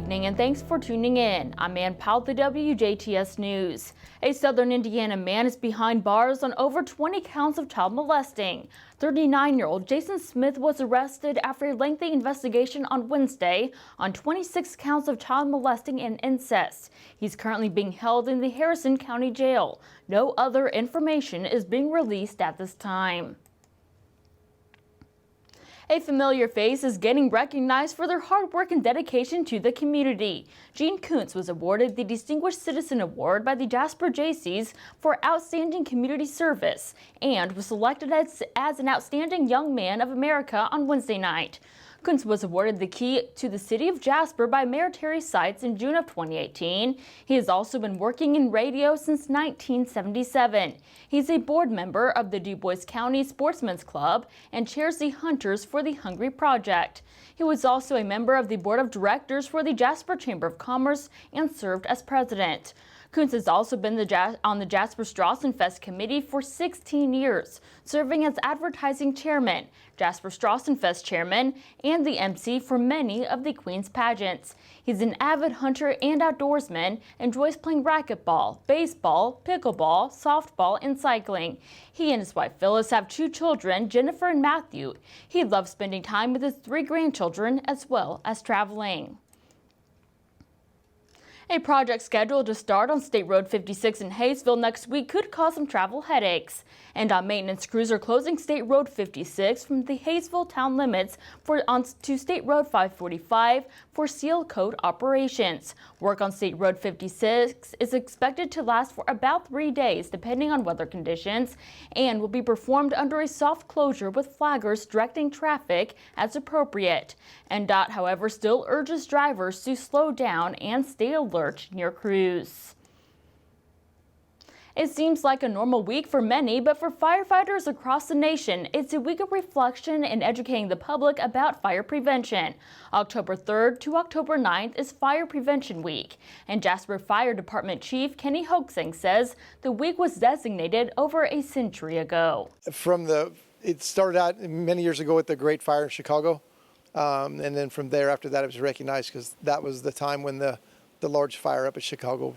evening and thanks for tuning in. I'm Ann Powell, the WJTS News. A southern Indiana man is behind bars on over 20 counts of child molesting. 39-year-old Jason Smith was arrested after a lengthy investigation on Wednesday on 26 counts of child molesting and incest. He's currently being held in the Harrison County Jail. No other information is being released at this time. A familiar face is getting recognized for their hard work and dedication to the community. Gene Kuntz was awarded the Distinguished Citizen Award by the Jasper Jaycees for outstanding community service and was selected as an Outstanding Young Man of America on Wednesday night. Kuntz was awarded the key to the city of Jasper by Mayor Terry Seitz in June of 2018. He has also been working in radio since 1977. He's a board member of the Du Bois County Sportsman's Club and chairs the Hunters for the Hungry Project. He was also a member of the board of directors for the Jasper Chamber of Commerce and served as president. Kuntz has also been on the Jasper Strassenfest committee for 16 years, serving as advertising chairman, Jasper Strassenfest chairman, and the MC for many of the Queen's pageants. He's an avid hunter and outdoorsman, enjoys playing racquetball, baseball, pickleball, softball, and cycling. He and his wife Phyllis have 2 children, Jennifer and Matthew. He loves spending time with his 3 grandchildren as well as traveling. A project scheduled to start on State Road 56 in Hayesville next week could cause some travel headaches. And maintenance crews are closing State Road 56 from the Hayesville town limits to State Road 545 for seal coat operations. Work on State Road 56 is expected to last for about 3 days depending on weather conditions and will be performed under a soft closure with flaggers directing traffic as appropriate. NDOT, however, still urges drivers to slow down and stay alert near crews. It seems like a normal week for many, but for firefighters across the nation, it's a week of reflection and educating the public about fire prevention. October 3rd to October 9th is Fire Prevention Week, and Jasper Fire Department Chief Kenny Hoaxing says the week was designated over a century ago. It started out many years ago with the Great Fire in Chicago, and then from there, after that, it was recognized because that was the time when the large fire up at Chicago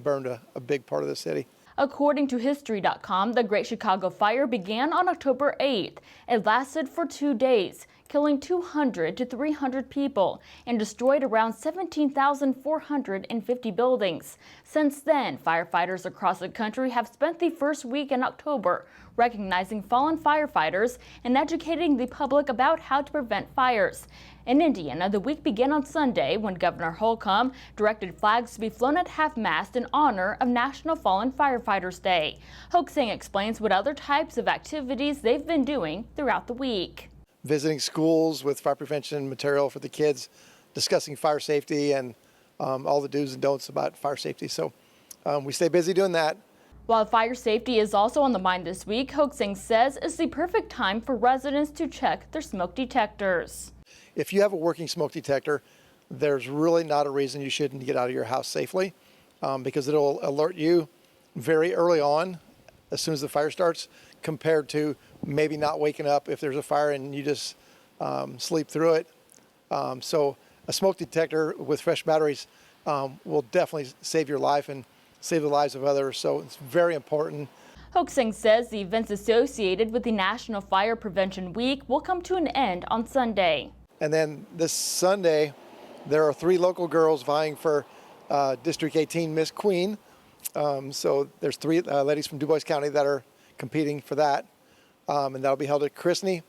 burned a big part of the city. According to History.com, the Great Chicago Fire began on October 8th. It lasted for 2 days, killing 200 to 300 people and destroyed around 17,450 buildings. Since then, firefighters across the country have spent the first week in October recognizing fallen firefighters and educating the public about how to prevent fires. In Indiana, the week began on Sunday when Governor Holcomb directed flags to be flown at half-mast in honor of National Fallen Firefighters Day. Hoaxing explains what other types of activities they've been doing throughout the week. Visiting schools with fire prevention material for the kids, discussing fire safety and all the do's and don'ts about fire safety. So we stay busy doing that. While fire safety is also on the mind this week, Hoaxing says it's the perfect time for residents to check their smoke detectors. If you have a working smoke detector, there's really not a reason you shouldn't get out of your house safely because it'll alert you very early on as soon as the fire starts compared to maybe not waking up if there's a fire and you just sleep through it. So a smoke detector with fresh batteries will definitely save your life and save the lives of others, so it's very important. Hoaxing says the events associated with the National Fire Prevention Week will come to an end on Sunday. And then this Sunday, there are 3 local girls vying for District 18 Miss Queen. So there's 3 ladies from Du Bois County that are competing for that, and that'll be held at Chrisney.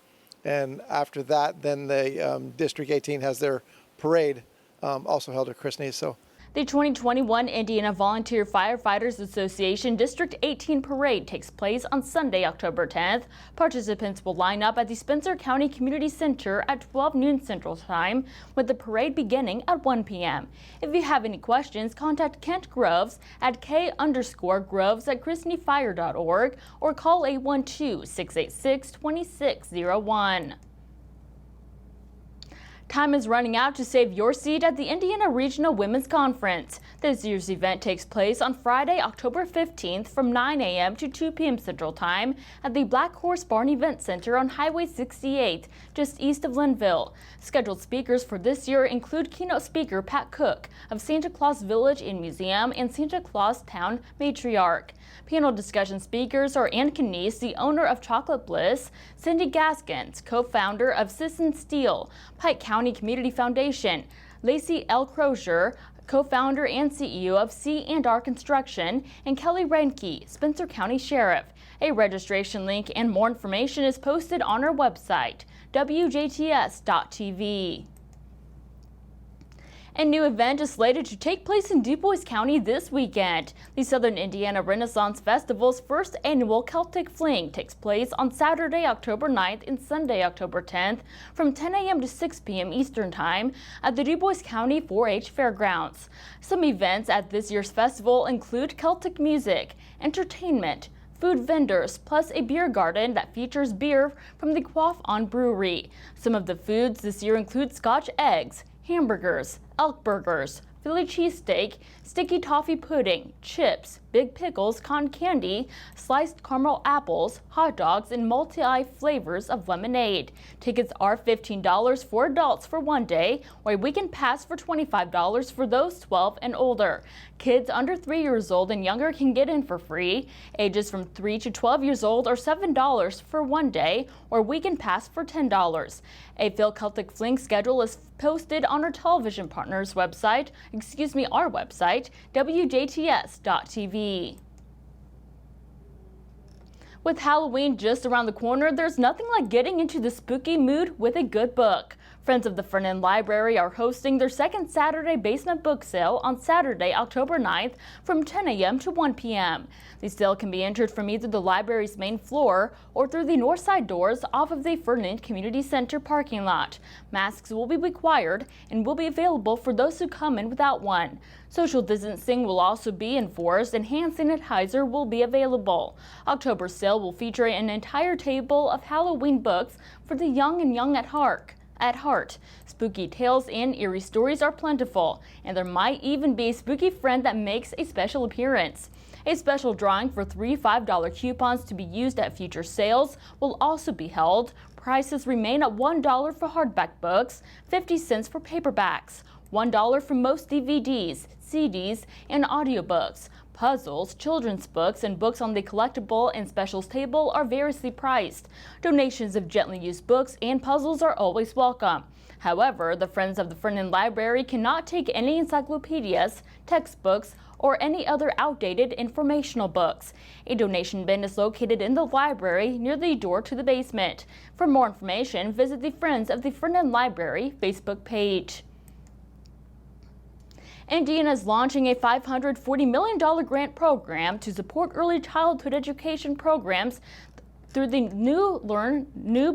And after that, then the District 18 has their parade, also held at Chrisney. So the 2021 Indiana Volunteer Firefighters Association District 18 Parade takes place on Sunday, October 10th. Participants will line up at the Spencer County Community Center at 12 noon Central Time, with the parade beginning at 1 p.m. If you have any questions, contact Kent Groves at k_groves@chrisneyfire.org or call 812-686-2601. Time is running out to save your seat at the Indiana Regional Women's Conference. This year's event takes place on Friday, October 15th from 9 a.m. to 2 p.m. Central Time at the Black Horse Barn Event Center on Highway 68, just east of Linville. Scheduled speakers for this year include keynote speaker Pat Cook of Santa Claus Village and Museum and Santa Claus Town Matriarch. Panel discussion speakers are Ann Knies, the owner of Chocolate Bliss, Cindy Gaskins, co-founder of Sisson Steel, Pike County Community Foundation, Lacey L. Crozier, co-founder and CEO of C&R Construction, and Kelly Renke, Spencer County Sheriff. A registration link and more information is posted on our website, WJTS.tv. A new event is slated to take place in DuBois County this weekend. The Southern Indiana Renaissance Festival's first annual Celtic Fling takes place on Saturday, October 9th and Sunday, October 10th from 10 a.m. to 6 p.m. Eastern Time at the DuBois County 4-H Fairgrounds. Some events at this year's festival include Celtic music, entertainment, food vendors, plus a beer garden that features beer from the Quaff On Brewery. Some of the foods this year include Scotch eggs, hamburgers, elk burgers, Philly cheesesteak, sticky toffee pudding, chips, big pickles, cotton candy, sliced caramel apples, hot dogs, and multi-flavors of lemonade. Tickets are $15 for adults for one day, or a weekend pass for $25 for those 12 and older. Kids under 3 years old and younger can get in for free. Ages from 3 to 12 years old are $7 for one day, or weekend pass for $10. A Phil Celtic Fling schedule is posted on our television partners website, our website, WJTS.tv. With Halloween just around the corner, there's nothing like getting into the spooky mood with a good book. Friends of the Front End Library are hosting their second Saturday basement book sale on Saturday, October 9th from 10 a.m. to 1 p.m. The sale can be entered from either the library's main floor or through the north side doors off of the Front End Community Center parking lot. Masks will be required and will be available for those who come in without one. Social distancing will also be enforced and hand sanitizer will be available. October's sale will feature an entire table of Halloween books for the young and young at heart. Spooky tales and eerie stories are plentiful, and there might even be a spooky friend that makes a special appearance. A special drawing for 3 $5 coupons to be used at future sales will also be held. Prices remain at $1 for hardback books, 50 cents for paperbacks, $1 for most DVDs, CDs, and audiobooks. Puzzles, children's books, and books on the collectible and specials table are variously priced. Donations of gently used books and puzzles are always welcome. However, the Friends of the Front End Library cannot take any encyclopedias, textbooks, or any other outdated informational books. A donation bin is located in the library near the door to the basement. For more information, visit the Friends of the Front End Library Facebook page. Indiana is launching a $540 million grant program to support early childhood education programs through the New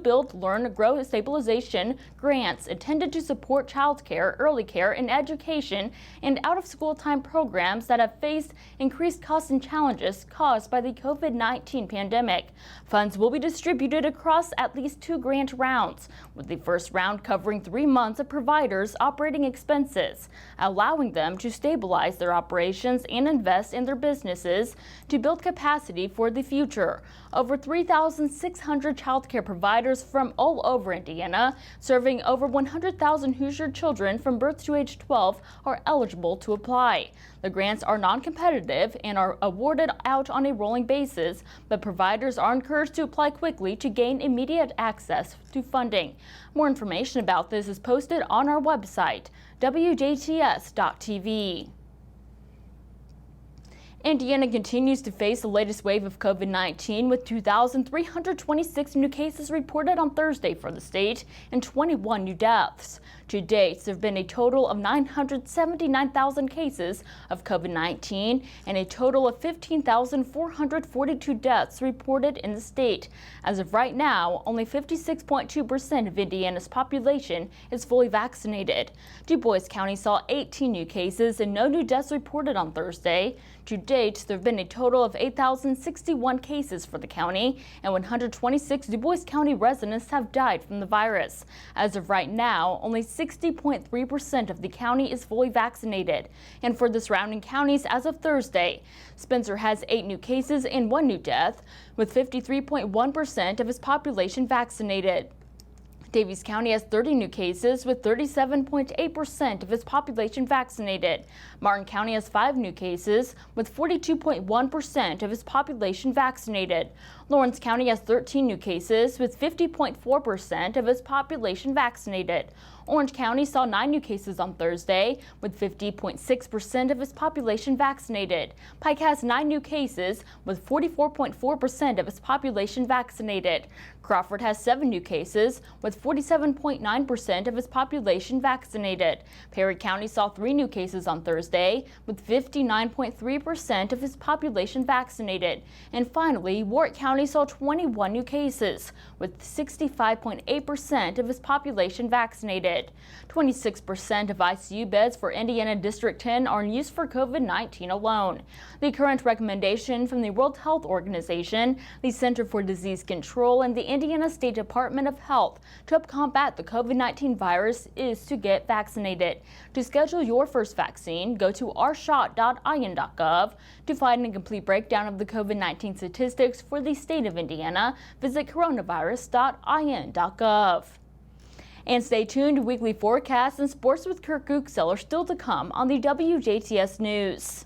Build, Learn, Grow Stabilization grants intended to support child care, early care, and education and out-of-school time programs that have faced increased costs and challenges caused by the COVID-19 pandemic. Funds will be distributed across at least 2 grant rounds, with the first round covering 3 months of providers' operating expenses, allowing them to stabilize their operations and invest in their businesses to build capacity for the future. Over 3,600 child care providers from all over Indiana, serving over 100,000 Hoosier children from birth to age 12, are eligible to apply. The grants are non-competitive and are awarded out on a rolling basis, but providers are encouraged to apply quickly to gain immediate access to funding. More information about this is posted on our website, WJTS.tv. Indiana continues to face the latest wave of COVID-19 with 2,326 new cases reported on Thursday for the state and 21 new deaths. To date, there have been a total of 979,000 cases of COVID-19 and a total of 15,442 deaths reported in the state. As of right now, only 56.2% of Indiana's population is fully vaccinated. DuBois County saw 18 new cases and no new deaths reported on Thursday. To date, there have been a total of 8,061 cases for the county, and 126 Du Bois County residents have died from the virus. As of right now, only 60.3% of the county is fully vaccinated. And for the surrounding counties as of Thursday, Spencer has 8 new cases and 1 new death, with 53.1% of its population vaccinated. Daviess County has 30 new cases with 37.8% of its population vaccinated. Martin County has 5 new cases with 42.1% of its population vaccinated. Lawrence County has 13 new cases with 50.4% of its population vaccinated. Orange County saw 9 new cases on Thursday with 50.6% of its population vaccinated. Pike has 9 new cases with 44.4% of its population vaccinated. Crawford has 7 new cases with 47.9% of its population vaccinated. Perry County saw 3 new cases on Thursday with 59.3% of its population vaccinated. And finally, Warwick County saw 21 new cases with 65.8% of its population vaccinated. 26% of ICU beds for Indiana District 10 are in use for COVID-19 alone. The current recommendation from the World Health Organization, the Center for Disease Control, and the Indiana State Department of Health to help combat the COVID-19 virus is to get vaccinated. To schedule your first vaccine, go to ourshot.in.gov. To find a complete breakdown of the COVID-19 statistics for the state of Indiana, visit coronavirus.in.gov. And stay tuned. Weekly forecasts and sports with Kirk Gooksell are still to come on the WJTS News.